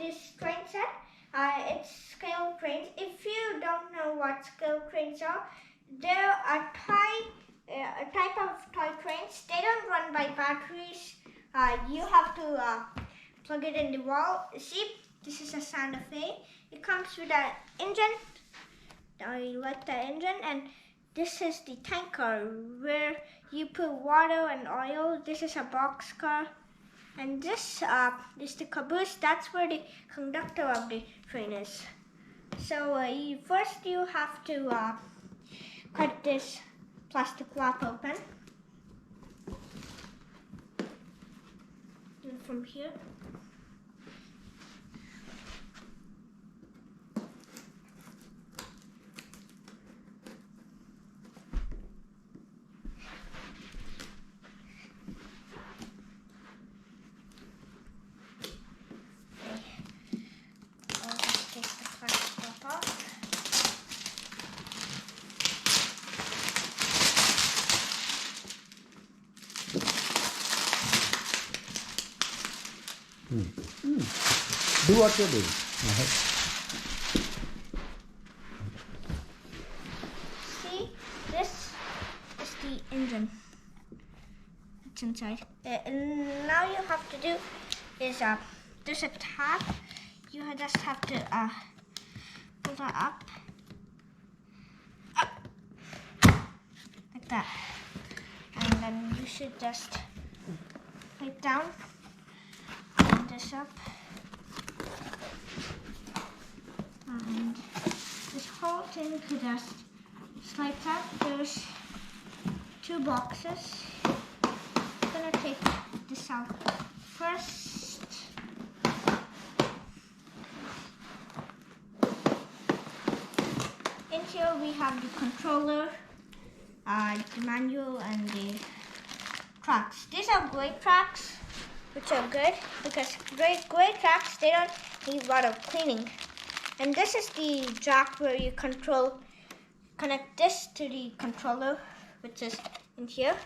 this train set. It's scale trains. If you don't know what scale trains are, they're a type of toy trains. They don't run by batteries. You have to plug it in the wall. See, this is a Santa Fe. It comes with an engine. I like the engine, and this is the tanker where you put water and oil. This is a box car, and this is the caboose. That's where the conductor of the train is. So first you have to cut this plastic flap open. And from here. Do what you're doing. See, this is the engine. It's inside. And now you have to do is there's a tab. You just have to pull that up, like that, and then you should just put it down. This up, and this whole thing could just slide out. There's 2 boxes. I'm gonna take this out first. In here we have the controller, the manual, and the tracks. These are great tracks, which are good because great tracks, they don't need a lot of cleaning. And this is the jack where you connect this to the controller, which is in here.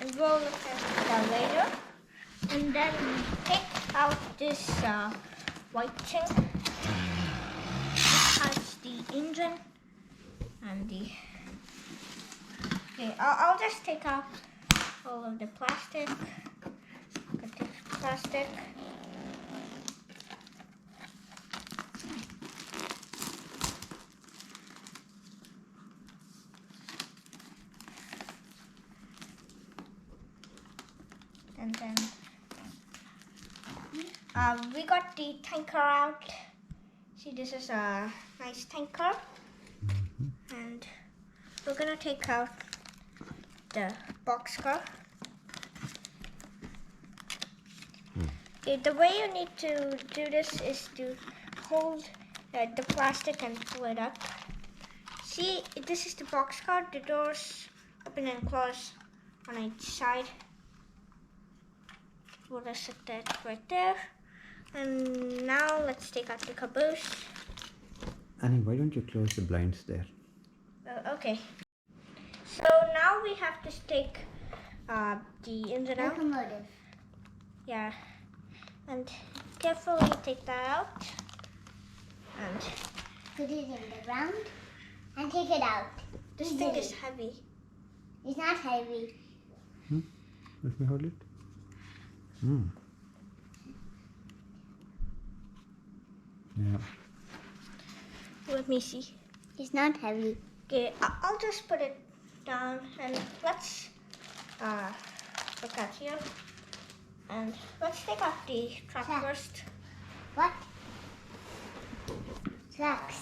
And we'll look at that later. And then we take out this white thing. This has the engine and the. Okay, I'll just take out all of the plastic. Cut this plastic. And then we got the tanker out. See, this is a nice tanker. And we're gonna take out the boxcar. Okay, the way you need to do this is to hold the plastic and pull it up. See, this is the boxcar. The doors open and close on each side. We'll just set that right there. And now let's take out the caboose. Annie, why don't you close the blinds there? Okay. So now we have to take the engine out. Locomotive. Yeah. And carefully take that out. And Put it in the ground and take it out. this thing is heavy. It's not heavy. Let me hold it. Yeah. Let me see. It's not heavy. Okay, I'll just put it down and let's look at here. And let's take off the track first. What? Tracks.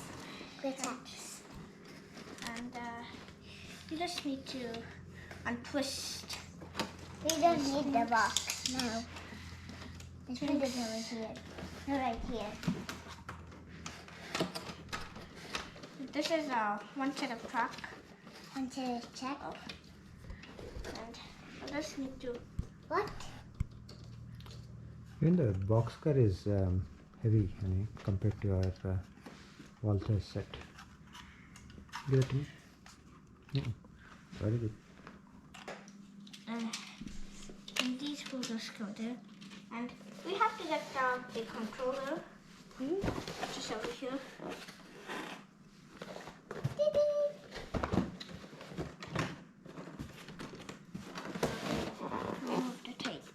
Good tracks. And you just need to untwist. We don't need the box now. Let's put it over here. No, right here. This is one set of track. Want to check? And I just need to. What? Even the boxcar is heavy, Annie, compared to your Walter set. Give it to me. Very good. And these will just go there. And we have to get the controller just over here. Remove the tape.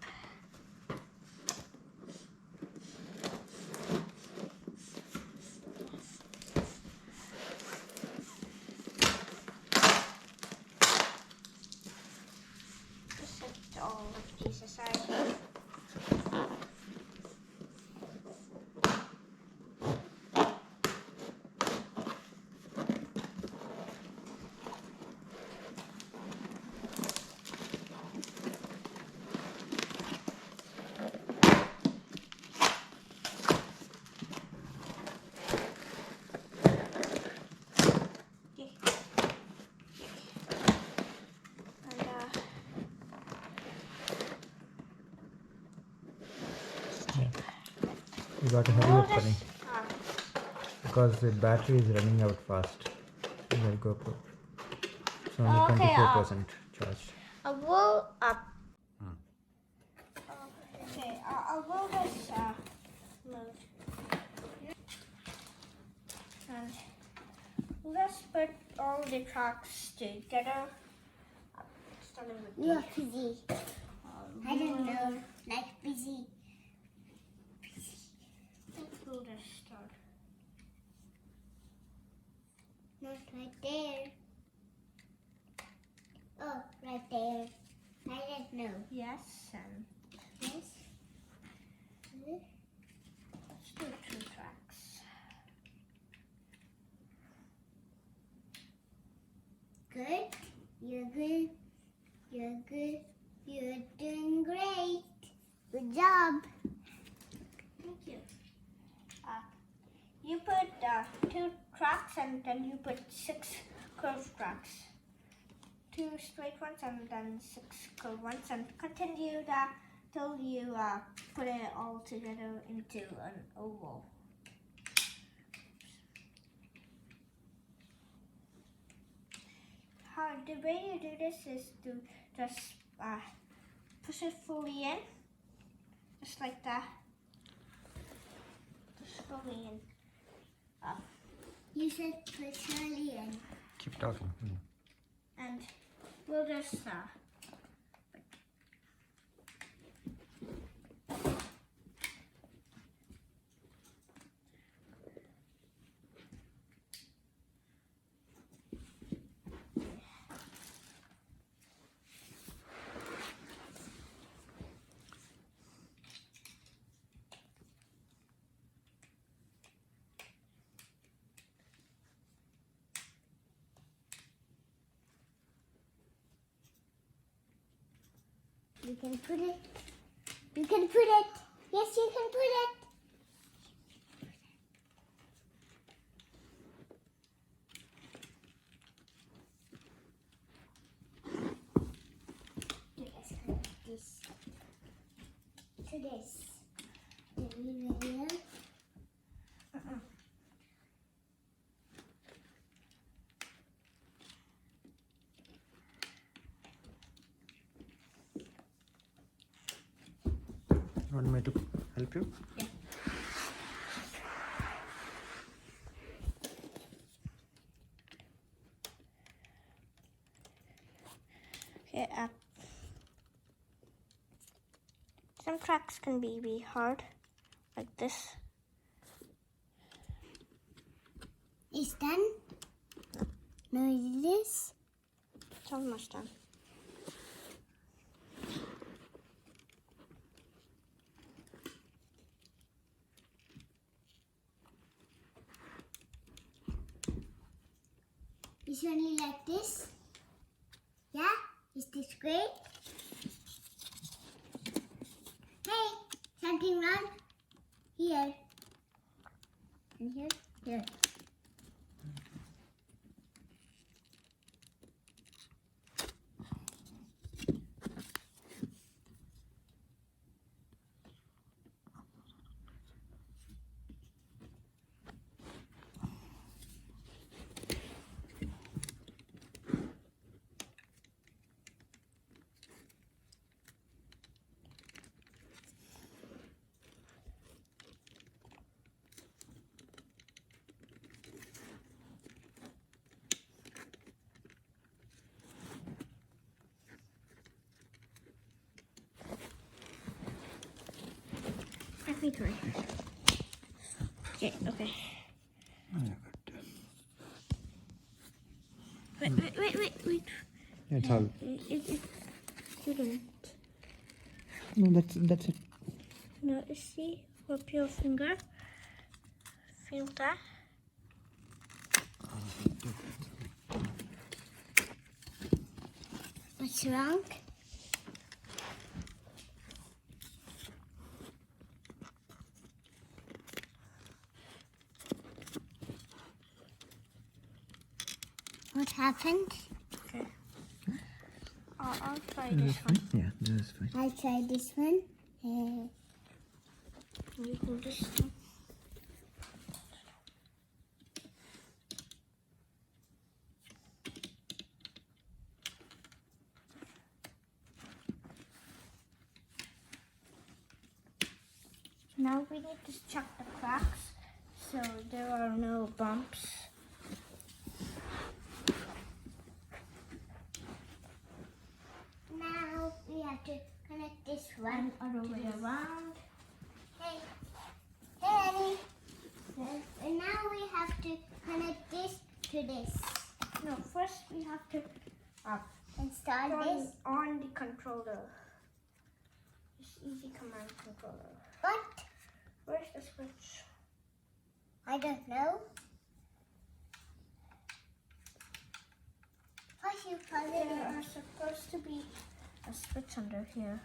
Just set all of these aside. You got to hurry up, Bunny, because the battery is running out fast. Your GoPro. It's only 24% charged. I will okay, I will just move. And let's put all the tracks together. Starting with You're busy. I don't know. Like busy. We'll just start. Not right there. Oh, right there. I don't know. Yes, and Yes. let's do 2 tracks. Good. You're good. You're good. You're doing great. Good job. Thank you. You put 2 tracks and then you put 6 curved tracks. 2 straight ones and then 6 curved ones, and continue that till you put it all together into an oval. The way you do this is to just push it fully in, just like that. Just fully in. You said put Shirley in. Keep talking. And we'll just You can put it. You can put it. Yes, you can put it. Let's connect this to this. Then we will here. Want me to help you? Yeah. Okay, some tracks can be hard, like this. It's done. No, it is. It's almost done. It's only like this. Yeah? Is this great? Hey, something wrong? Here. And here? Here. me try. Okay, okay. Wait. Yeah, it's all. It didn't. No, that's it. No, you see, rub your finger. Feel that? What's wrong? What happened? Okay. I'll try this one. Yeah, this is fine. I'll try this one. You hold this one. Now we need to check the cracks so there are no bumps. Now we have to connect this one And other way around. Hey, Annie. And now we have to connect this to this. No, first we have to Install turn this. on the controller. This easy command controller. What? Where's the switch? I don't know. What you call There it? are supposed to be a switch under here.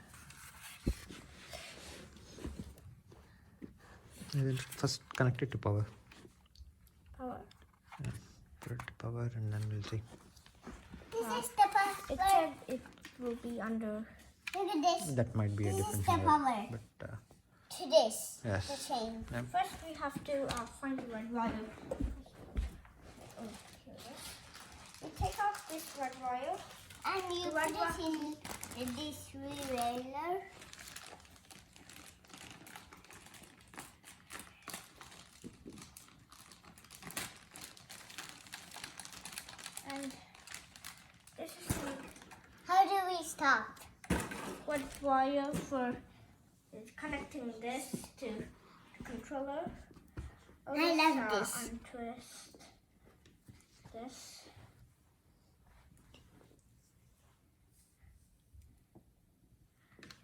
I will first connect it to power. Power. Put it to power and then we'll see. This is the power. It said it will be under. Look at this. That might be a This is different the power. power. But To this. yes. The chain. Yeah. First we have to find the red wire. Oh, here it is. We take off this red wire. And you Red put it in this railer. And this is the How do we stop? red wire for connecting this to the controller. I love this. Untwist this.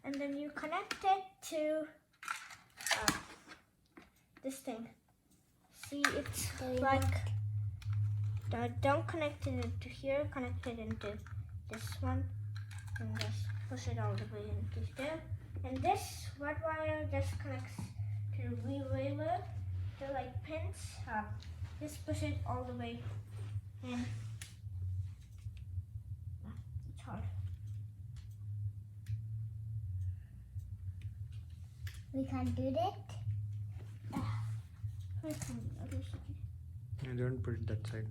And then you connect it to this thing. See, it's like don't connect it into here, connect it into this one, and just push it all the way into there. And this red wire just connects to the railer. They're like pins. Just push it all the way in. It's hard. We can do that. Where's the other side? You don't put it that side.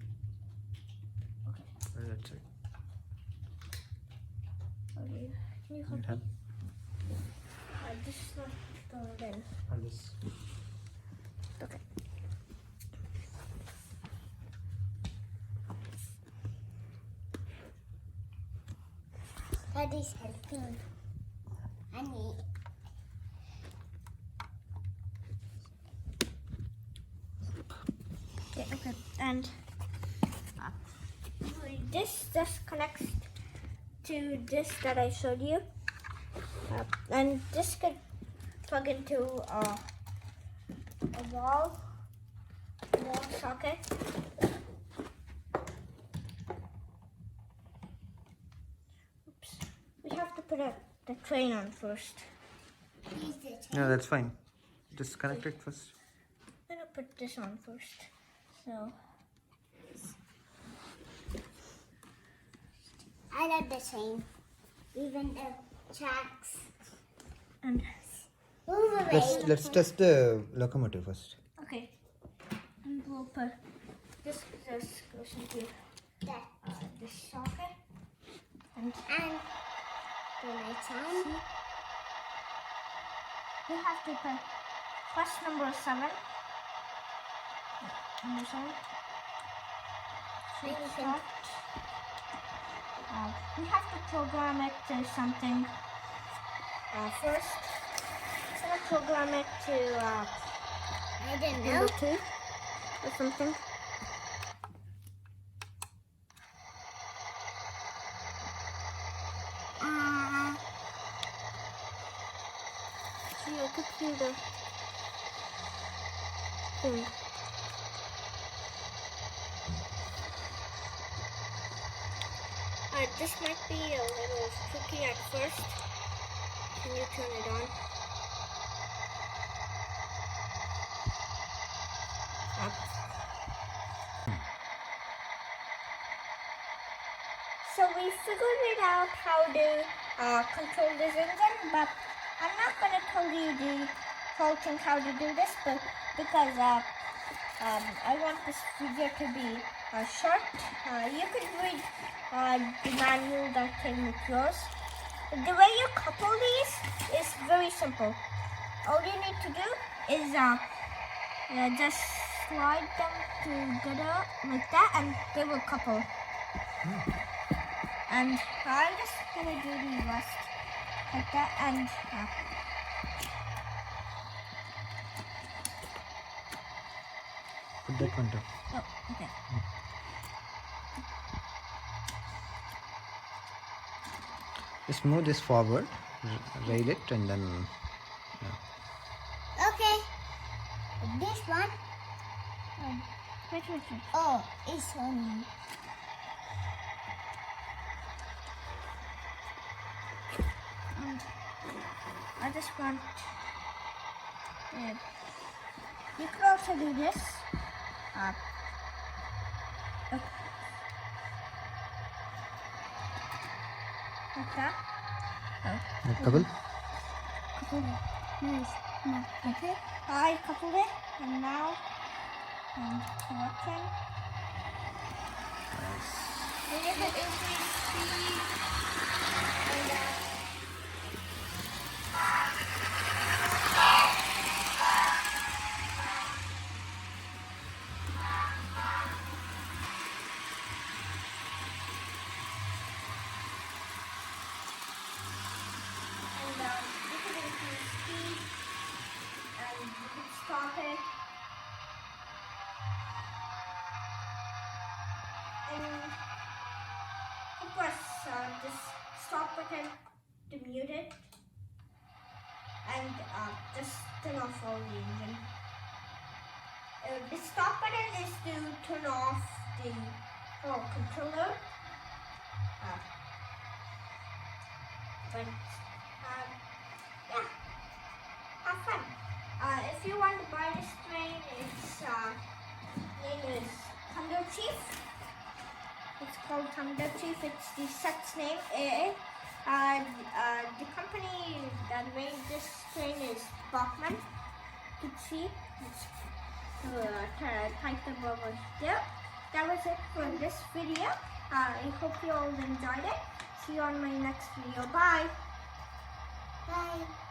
Okay. Put it that side. Okay. Can you help me? Help. This is not going in. Or this. Okay. That is helping. Honey. Yeah, okay. And this just connects to this that I showed you. And this could plug into a wall socket. Oops. We have to put the train on first. Use the chain. No, that's fine. Just connect it first. I'm gonna put this on first. So I love the chain. Even the tracks. and Move away. Let's test the locomotive first. okay. And we'll put this goes into That. this socket. And And the lights on. we have to put press number 7. Number 7. Maybe we can- Start. We have to program it to something first. gonna program it to I don't know. number 2 or something. See, I could see the thing. This might be a little tricky at first. Can you turn it on? Up. So we figured it out how to control this engine, but I'm not going to tell you the whole thing how to do this, but because I want this video to be short. You could read the manual that came with yours. The way you couple these is very simple. All you need to do is just slide them together like that, and they will couple. And I'm just gonna do the rest like that, and Put that one down. oh, okay. Just move this forward, rail it, and then. Okay. This one. Wait. Oh, it's on. I just want. You could also do this. Like that. Couple. Nice. No. Okay. I coupled it, and now I'm watching. And you can increase speed and you can increase speed and you can stop it. And you press this stop button to mute it, and just turn off all the engine. The stop button is to turn off the whole controller. But yeah, have fun. If you want to buy this train, its name is Thunderchief. It's called Thunderchief. It's the set's name. The company that made this train is Bachmann. You can see it's typed above there. That was it for this video. I hope you all enjoyed it. See you on my next video. Bye. Bye.